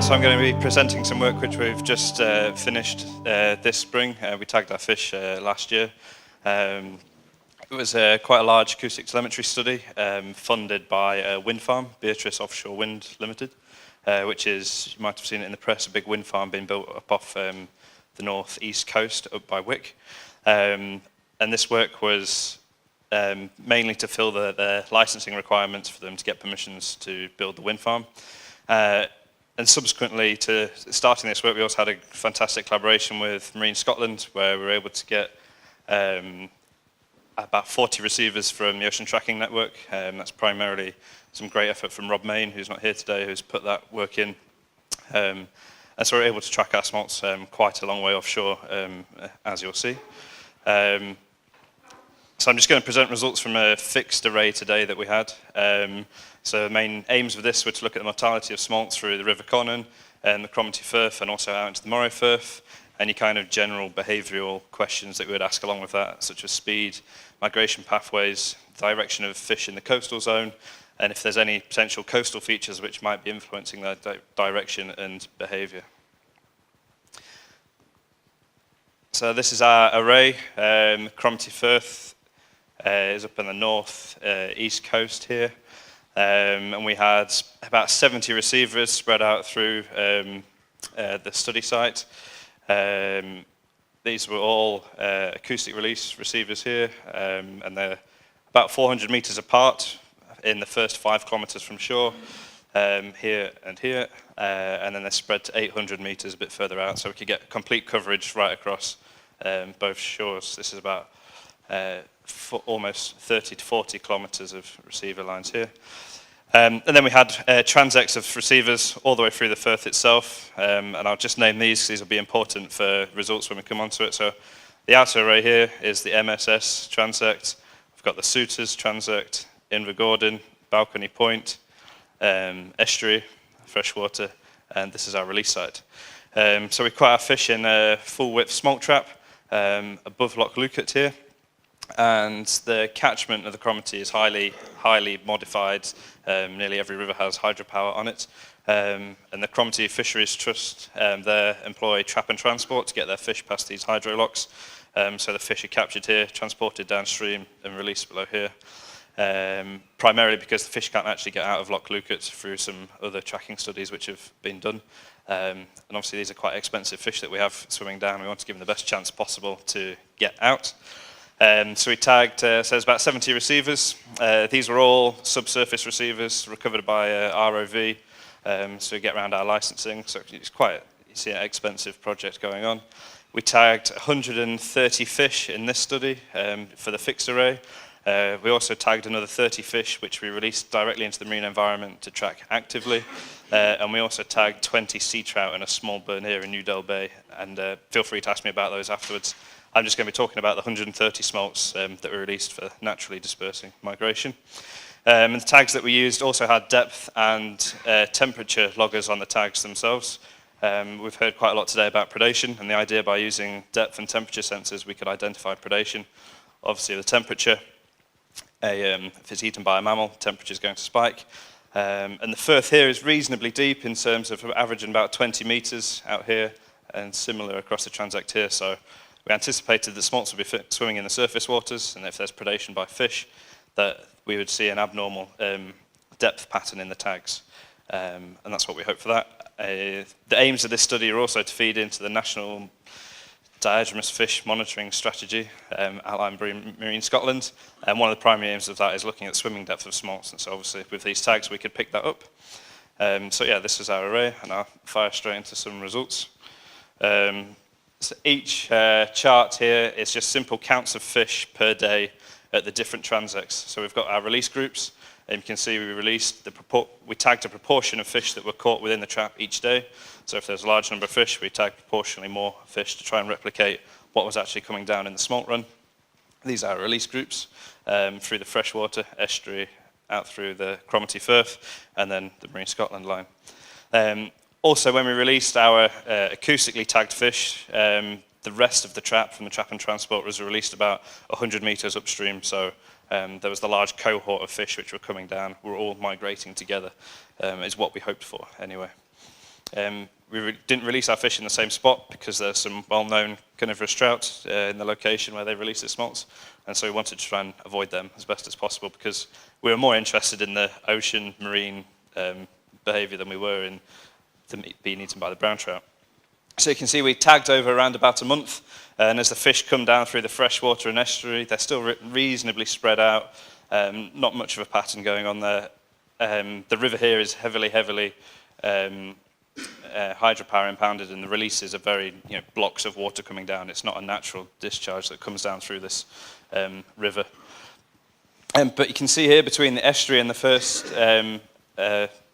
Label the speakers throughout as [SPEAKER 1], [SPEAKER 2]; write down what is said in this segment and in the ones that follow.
[SPEAKER 1] So I'm going to be presenting some work which we've just finished this spring. We tagged our fish last year. It was quite a large acoustic telemetry study funded by a wind farm, Beatrice Offshore Wind Limited, which is, you might have seen it in the press, a big wind farm being built up off the north-east coast up by Wick. And this work was mainly to fill the licensing requirements for them to get permissions to build the wind farm. And subsequently to starting this work, we also had a fantastic collaboration with Marine Scotland, where we were able to get about 40 receivers from the Ocean Tracking Network. That's primarily some great effort from Rob Main, who's not here today, who's put that work in. And so we're able to track our smolts quite a long way offshore, as you'll see. So I'm just going to present results from a fixed array today that we had. So the main aims of this were to look at the mortality of smolts through the River Conan and the Moray Firth, and also out into the Moray Firth. Any kind of general behavioural questions that we would ask along with that, such as speed, migration pathways, direction of fish in the coastal zone, and if there's any potential coastal features which might be influencing their direction and behaviour. So this is our array. Moray Firth is up on the north east coast here. And we had about 70 receivers spread out through the study site. These were all acoustic release receivers here, and they're about 400 meters apart in the first 5 kilometers from shore, here and here, and then they're spread to 800 meters a bit further out, so we could get complete coverage right across both shores. This is about almost 30 to 40 kilometers of receiver lines here. And then we had transects of receivers all the way through the Firth itself, and I'll just name these. These will be important for results when we come onto it. So the outer array here is the MSS transect. We've got the Suitors transect, Invergordon, Balcony Point, Estuary, Freshwater, and this is our release site. So we caught our fish in a full width smolt trap above Loch Lookout here. And the catchment of the Cromarty is highly modified. Nearly every river has hydropower on it. And the Cromarty Fisheries Trust, they employ trap and transport to get their fish past these hydro locks. So the fish are captured here, transported downstream and released below here. Primarily because the fish can't actually get out of Loch Lookout through some other tracking studies which have been done. And obviously these are quite expensive fish that we have swimming down. We want to give them the best chance possible to get out. So we tagged, so there's about 70 receivers. These were all subsurface receivers recovered by ROV, so we get around our licensing. So it's quite, you see, an expensive project going on. We tagged 130 fish in this study for the fixed array. We also tagged another 30 fish, which we released directly into the marine environment to track actively. And we also tagged 20 sea trout and a small Bernier in Newdale Bay. And feel free to ask me about those afterwards. I'm just going to be talking about the 130 smolts that were released for naturally dispersing migration. And the tags that we used also had depth and temperature loggers on the tags themselves. We've heard quite a lot today about predation, and the idea by using depth and temperature sensors, we could identify predation. Obviously the temperature, if it's eaten by a mammal, temperature is going to spike. And the Firth here is reasonably deep in terms of averaging about 20 meters out here, and similar across the transect here. So we anticipated that smolts would be swimming in the surface waters, and if there's predation by fish, that we would see an abnormal depth pattern in the tags. And that's what we hope for that. The aims of this study are also to feed into the National Diadromous Fish Monitoring Strategy outlined by Marine Scotland. And one of the primary aims of that is looking at swimming depth of smolts. And so obviously with these tags, we could pick that up. So yeah, this is our array, and I'll fire straight into some results. So each chart here is just simple counts of fish per day at the different transects. So we've got our release groups, and you can see we tagged a proportion of fish that were caught within the trap each day. So if there's a large number of fish, we tagged proportionally more fish to try and replicate what was actually coming down in the smolt run. These are our release groups through the freshwater, estuary, out through the Moray Firth, and then the Marine Scotland line. Also, when we released our acoustically tagged fish, the rest of the trap from the trap and transport was released about 100 meters upstream. So there was the large cohort of fish which were coming down. We're all migrating together, is what we hoped for anyway. We didn't release our fish in the same spot because there's some well-known carnivorous trout in the location where they release the smolts, and so we wanted to try and avoid them as best as possible because we were more interested in the ocean marine behaviour than we were in being eaten by the brown trout. So you can see we tagged over around about a month, and as the fish come down through the freshwater and estuary, they're still reasonably spread out, not much of a pattern going on there. The river here is heavily hydropower impounded, and the releases are very, blocks of water coming down. It's not a natural discharge that comes down through this river. But you can see here between the estuary and the first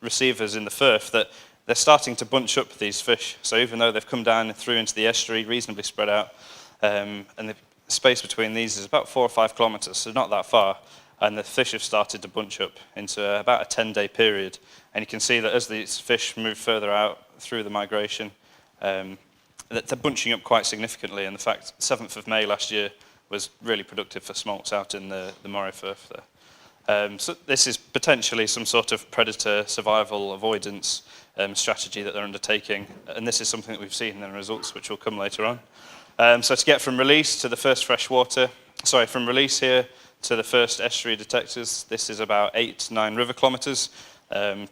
[SPEAKER 1] receivers in the Firth that they're starting to bunch up these fish. So even though they've come down through into the estuary, reasonably spread out, and the space between these is about 4 or 5 kilometres, so not that far, and the fish have started to bunch up into about a 10-day period. And you can see that as these fish move further out through the migration, that they're bunching up quite significantly. And the fact 7th of May last year was really productive for smolts out in the Moray Firth there. So this is potentially some sort of predator survival avoidance strategy that they're undertaking, and this is something that we've seen in the results, which will come later on. So to get from release to the first from release here to the first estuary detectors, this is about 8-9 river kilometres.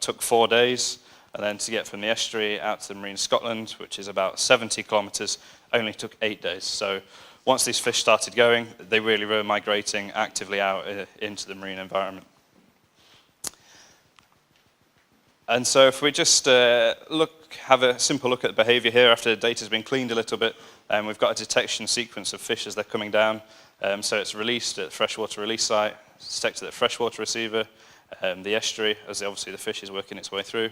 [SPEAKER 1] Took 4 days, and then to get from the estuary out to the Marine Scotland, which is about 70 kilometres, only took 8 days. So once these fish started going, they really were migrating actively out into the marine environment. And so if we just have a simple look at the behaviour here after the data's been cleaned a little bit, we've got a detection sequence of fish as they're coming down. So it's released at the freshwater release site, it's detected at the freshwater receiver, the estuary, as obviously the fish is working its way through,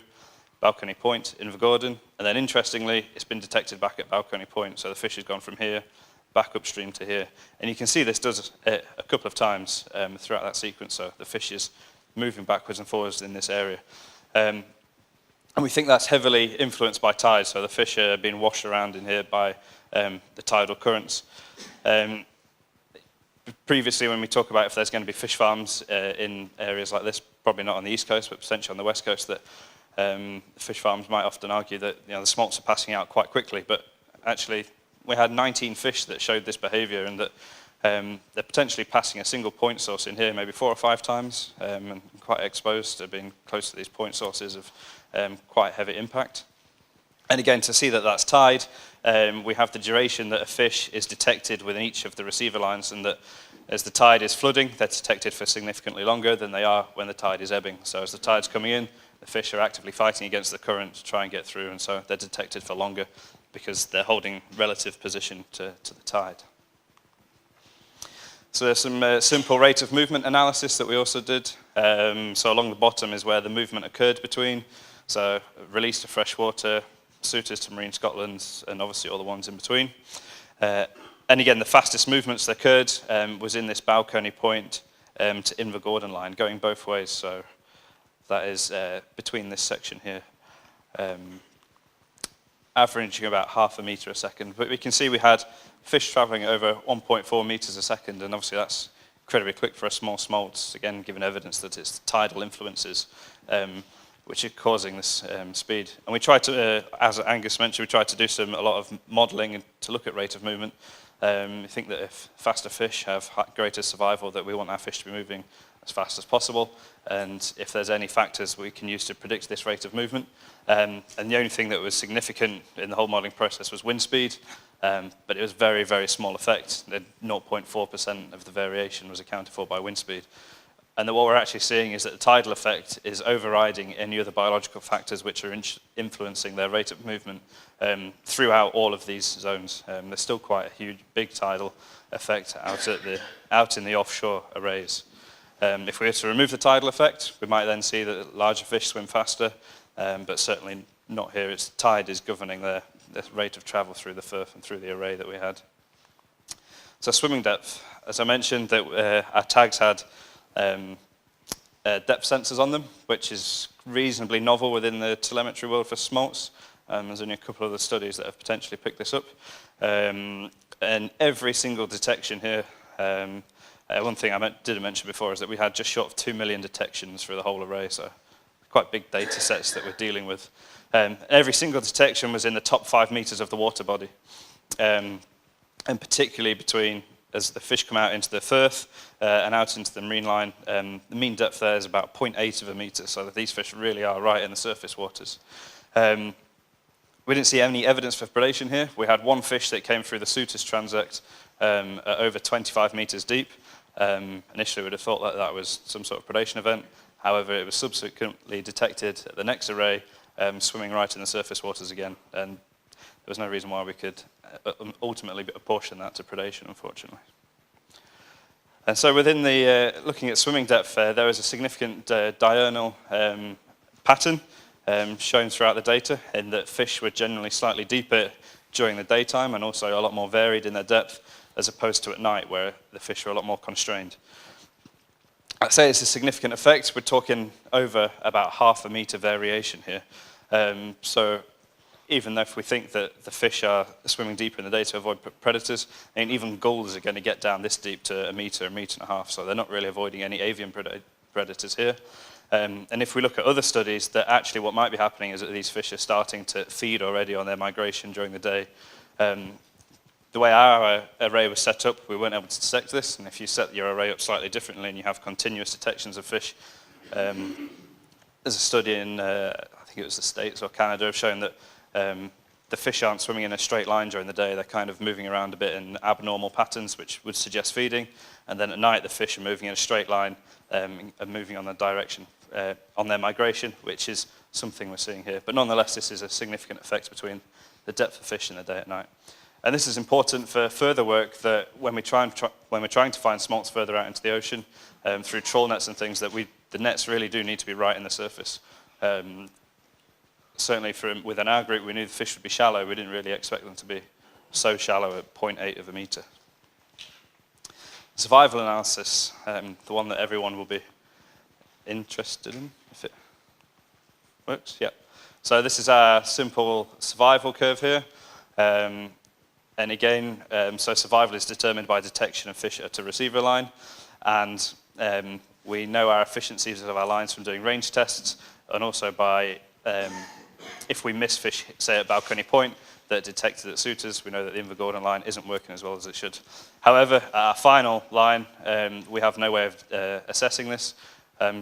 [SPEAKER 1] Balcony Point, Invergordon, and then interestingly, it's been detected back at Balcony Point, so the fish has gone from here, back upstream to here. And you can see this does a couple of times throughout that sequence, so the fish is moving backwards and forwards in this area. And we think that's heavily influenced by tide, so the fish are being washed around in here by the tidal currents. Previously, when we talk about if there's going to be fish farms in areas like this, probably not on the east coast, but potentially on the west coast, that fish farms might often argue that the smolts are passing out quite quickly. But actually, we had 19 fish that showed this behaviour, and that they're potentially passing a single point source in here maybe 4 or 5 times, and quite exposed to being close to these point sources of quite heavy impact. And again, to see that that's tide, we have the duration that a fish is detected within each of the receiver lines, and that as the tide is flooding, they're detected for significantly longer than they are when the tide is ebbing. So as the tide's coming in, the fish are actively fighting against the current to try and get through, and so they're detected for longer because they're holding relative position to the tide. So there's some simple rate of movement analysis that we also did. So along the bottom is where the movement occurred between. So release to freshwater, suitors to Marine Scotland, and obviously all the ones in between. And again, the fastest movements that occurred was in this Balcony Point to Invergordon line, going both ways. So that is between this section here, averaging about half a metre a second. But we can see we had fish travelling at over 1.4 metres a second, and obviously that's incredibly quick for a small smolts, again, given evidence that it's tidal influences which are causing this speed. And we tried to, as Angus mentioned, we tried to do a lot of modelling to look at rate of movement. We think that if faster fish have greater survival, that we want our fish to be moving as fast as possible, and if there's any factors we can use to predict this rate of movement. And the only thing that was significant in the whole modelling process was wind speed, but it was very, very small effect. 0.4% of the variation was accounted for by wind speed. And what we're actually seeing is that the tidal effect is overriding any other biological factors which are influencing their rate of movement throughout all of these zones. There's still quite a huge, big tidal effect out in the offshore arrays. If we were to remove the tidal effect, we might then see that larger fish swim faster, but certainly not here. It's tide is governing the rate of travel through the Firth and through the array that we had. So swimming depth, as I mentioned, that our tags had depth sensors on them, which is reasonably novel within the telemetry world for smolts. There's only a couple of the studies that have potentially picked this up. And every single detection here, one thing I didn't mention before is that we had just short of 2 million detections for the whole array, so quite big data sets that we're dealing with. Every single detection was in the top 5 meters of the water body, and particularly between, as the fish come out into the Firth and out into the marine line, the mean depth there is about 0.8 of a meter, so that these fish really are right in the surface waters. We didn't see any evidence for predation here. We had one fish that came through the Suitors transect at over 25 meters deep. Initially, we'd have thought that that was some sort of predation event. However, it was subsequently detected at the next array, swimming right in the surface waters again. And there was no reason why we could ultimately apportion that to predation, unfortunately. And so within the, looking at swimming depth there was a significant diurnal pattern shown throughout the data, in that fish were generally slightly deeper during the daytime and also a lot more varied in their depth, as opposed to at night, where the fish are a lot more constrained. I'd say it's a significant effect. We're talking over about half a meter variation here. So even though if we think that the fish are swimming deeper in the day to avoid predators, and even gulls are going to get down this deep to a meter and a half, so they're not really avoiding any avian predators here. And if we look at other studies, that actually what might be happening is that these fish are starting to feed already on their migration during the day. The way our array was set up, we weren't able to detect this, and if you set your array up slightly differently and you have continuous detections of fish, there's a study in, I think it was the States or Canada, have shown that the fish aren't swimming in a straight line during the day. They're kind of moving around a bit in abnormal patterns, which would suggest feeding, and then at night the fish are moving in a straight line and moving on the direction, on their migration, which is something we're seeing here. But nonetheless, this is a significant effect between the depth of fish in the day and night. And this is important for further work, that when we're trying to find smolts further out into the ocean, through trawl nets and things, that the nets really do need to be right in the surface. Certainly within our group, we knew the fish would be shallow. We didn't really expect them to be so shallow at 0.8 of a meter. Survival analysis, the one that everyone will be interested in, if it works, yeah. So this is our simple survival curve here. And again, so survival is determined by detection of fish at a receiver line, and we know our efficiencies of our lines from doing range tests, and also by, if we miss fish, say at Balcony Point, that are detected at Suitors, we know that the Invergordon line isn't working as well as it should. However, at our final line, we have no way of assessing this,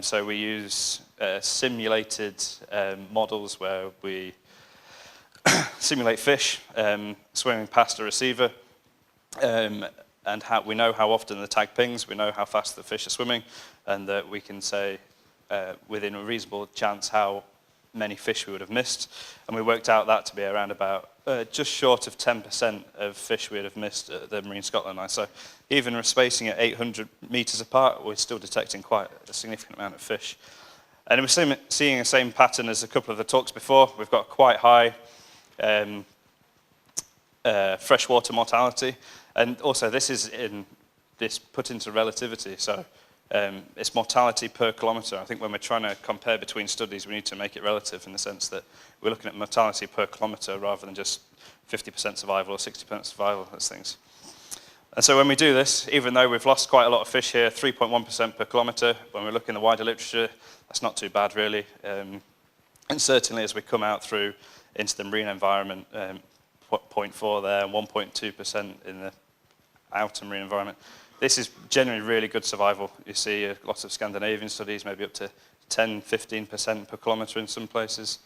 [SPEAKER 1] so we use simulated models where we simulate fish swimming past a receiver, and we know how often the tag pings, we know how fast the fish are swimming, and that we can say within a reasonable chance how many fish we would have missed. And we worked out that to be around about just short of 10% of fish we would have missed at the Marine Scotland line. So even with spacing at 800 meters apart, we're still detecting quite a significant amount of fish. And we're seeing the same pattern as a couple of the talks before. We've got quite high freshwater mortality, and also this is put into relativity, so it's mortality per kilometre. I think when we're trying to compare between studies, we need to make it relative in the sense that we're looking at mortality per kilometre rather than just 50% survival or 60% survival as things. And so when we do this, even though we've lost quite a lot of fish here, 3.1% per kilometre, when we look in the wider literature, that's not too bad really. And certainly as we come out through into the marine environment, 0.4 there, 1.2% in the outer marine environment. This is generally really good survival. You see lots of Scandinavian studies, maybe up to 10, 15% per kilometre in some places.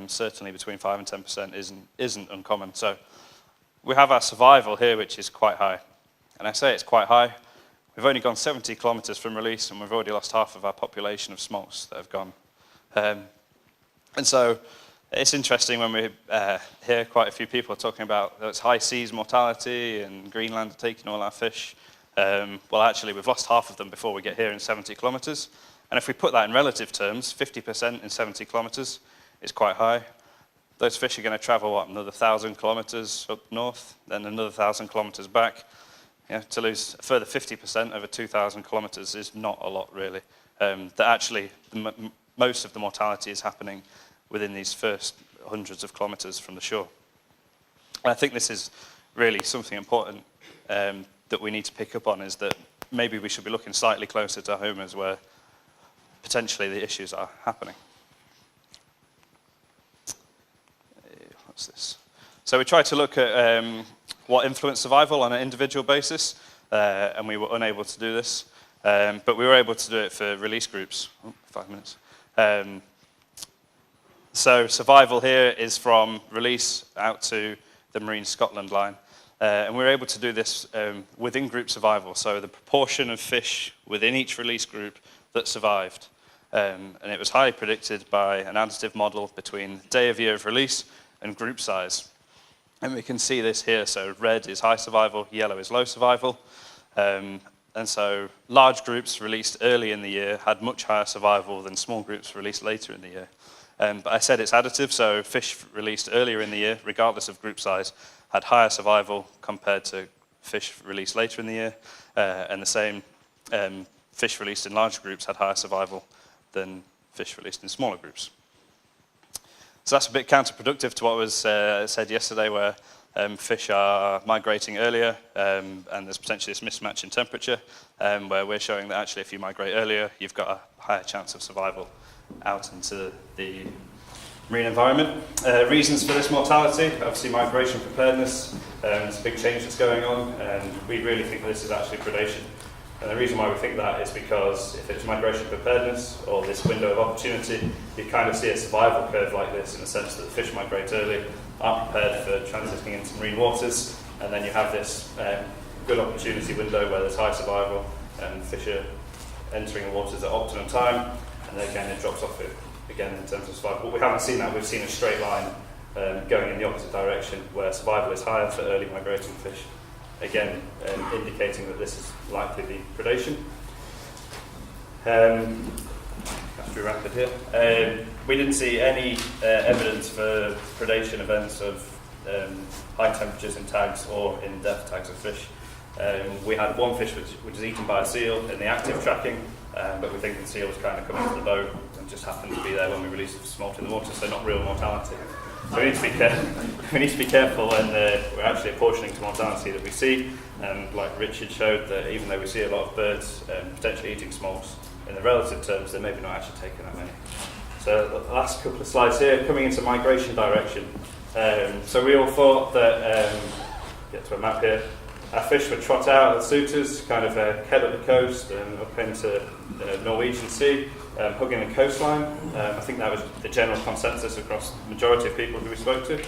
[SPEAKER 1] Certainly between 5 and 10% isn't uncommon. So we have our survival here, which is quite high. And I say it's quite high. We've only gone 70 kilometres from release, and we've already lost half of our population of smolts that have gone. And so it's interesting when we hear quite a few people talking about it's high seas mortality and Greenland are taking all our fish. Well, actually, we've lost half of them before we get here in 70 kilometres. And if we put that in relative terms, 50% in 70 kilometres is quite high. Those fish are going to travel, what, another 1,000 kilometres up north, then another 1,000 kilometres back. Yeah, to lose a further 50% over 2,000 kilometres is not a lot, really. That actually, most of the mortality is happening within these first hundreds of kilometres from the shore. And I think this is really something important that we need to pick up on, is that maybe we should be looking slightly closer to home as where potentially the issues are happening. what's this? So we tried to look at what influenced survival on an individual basis, and we were unable to do this. But we were able to do it for release groups. 5 minutes. So survival here is from release out to the Marine Scotland line. And we were able to do this within group survival, so the proportion of fish within each release group that survived. And it was highly predicted by an additive model between day of year of release and group size. And we can see this here, so red is high survival, yellow is low survival. And so large groups released early in the year had much higher survival than small groups released later in the year. But I said it's additive, so fish released earlier in the year, regardless of group size, had higher survival compared to fish released later in the year. And the same, fish released in large groups had higher survival than fish released in smaller groups. So that's a bit counterproductive to what was said yesterday, where fish are migrating earlier, and there's potentially this mismatch in temperature, where we're showing that actually if you migrate earlier, you've got a higher chance of survival out into the marine environment. Reasons for this mortality, obviously migration preparedness, there's a big change that's going on, and we really think this is actually predation. And the reason why we think that is because if it's migration preparedness, or this window of opportunity, you kind of see a survival curve like this, in the sense that the fish migrate early, aren't prepared for transiting into marine waters, and then you have this good opportunity window where there's high survival, and fish are entering the waters at optimum time, and then again it drops off it again in terms of survival. But we haven't seen that, we've seen a straight line going in the opposite direction, where survival is higher for early migrating fish. Again, indicating that this is likely to be predation. Have to be rapid here. We didn't see any evidence for predation events of high temperatures in tags or in depth tags of fish. We had one fish which was eaten by a seal in the active tracking, but we think the seal was kind of coming to the boat and just happened to be there when we released the smolt in the water, so not real mortality. So we need to be careful when we're actually apportioning to mortality that we see. Like Richard showed, that even though we see a lot of birds potentially eating smolts, in the relative terms, they're maybe not actually taking that many. So the last couple of slides here, coming into migration direction. So we all thought that, get to a map here, our fish would trot out at suitors, kind of head up the coast and up into the Norwegian Sea, hugging the coastline. I think that was the general consensus across the majority of people who we spoke to.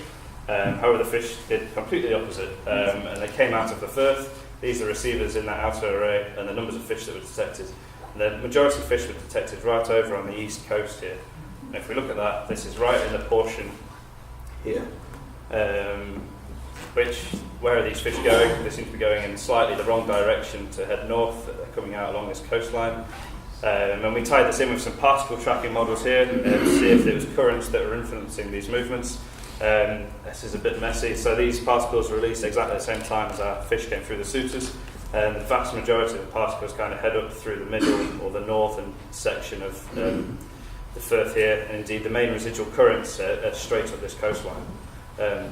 [SPEAKER 1] However, the fish did completely the opposite, and they came out of the Firth. These are receivers in that outer array, and the numbers of fish that were detected. And the majority of fish were detected right over on the east coast here. And if we look at that, this is right in the portion here. Where are these fish going? They seem to be going in slightly the wrong direction to head north, coming out along this coastline. And we tied this in with some particle tracking models here to see if there was currents that were influencing these movements. This is a bit messy. So these particles were released exactly at the same time as our fish came through the suitors. And the vast majority of the particles kind of head up through the middle or the northern section of the Firth here. And indeed, the main residual currents are straight up this coastline.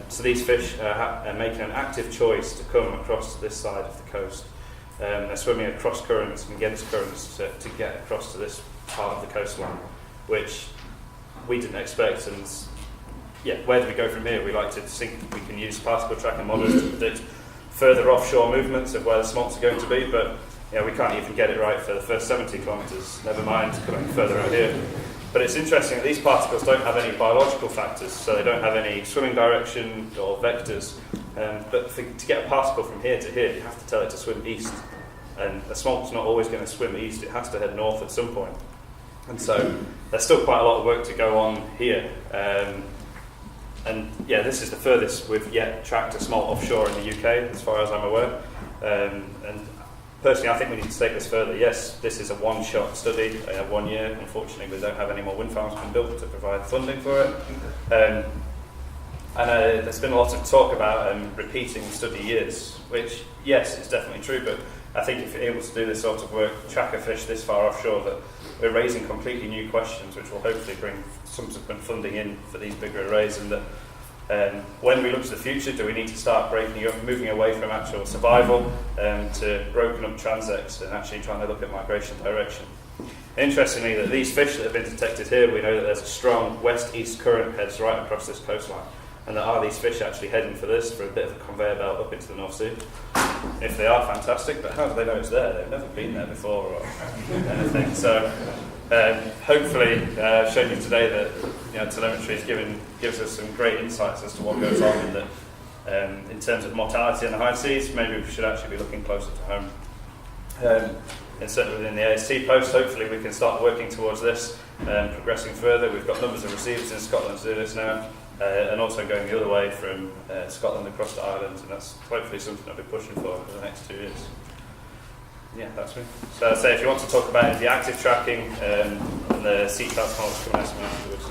[SPEAKER 1] So these fish are making an active choice to come across to this side of the coast. They're swimming across currents and against currents to get across to this part of the coastline, which we didn't expect. And yeah, where do we go from here? We like to think we can use particle tracking models to predict further offshore movements of where the smolts are going to be, but we can't even get it right for the first 70 kilometres, never mind coming further out here. But it's interesting that these particles don't have any biological factors, so they don't have any swimming direction or vectors. But to get a particle from here to here, you have to tell it to swim east. And a smolt's not always going to swim east, it has to head north at some point. And so there's still quite a lot of work to go on here. And yeah, this is the furthest we've yet tracked a smolt offshore in the UK, as far as I'm aware. And personally, I think we need to take this further. Yes, this is a one-shot study, 1 year. Unfortunately, we don't have any more wind farms been built to provide funding for it. And there's been a lot of talk about repeating study years, which, yes, it's definitely true, but I think if you're able to do this sort of work, track a fish this far offshore, that we're raising completely new questions, which will hopefully bring subsequent funding in for these bigger arrays. And that when we look to the future, do we need to start moving away from actual survival to broken up transects and actually trying to look at migration direction? Interestingly, that these fish that have been detected here, we know that there's a strong west-east current heads right across this coastline. and that are these fish actually heading for this, for a bit of a conveyor belt up into the North Sea? If they are, fantastic, but how do they know it's there? They've never been there before or anything. So hopefully showed you today that telemetry gives us some great insights as to what goes on, and that in terms of mortality in the high seas, maybe we should actually be looking closer to home. And certainly within the AST post, hopefully we can start working towards this, progressing further. We've got numbers of receivers in Scotland to do this now, and also going the other way from Scotland across to Ireland, and that's hopefully something I'll be pushing for the next 2 years. Yeah, that's me. So I'd say if you want to talk about the active tracking and the sea cloud smolts, come and ask me afterwards.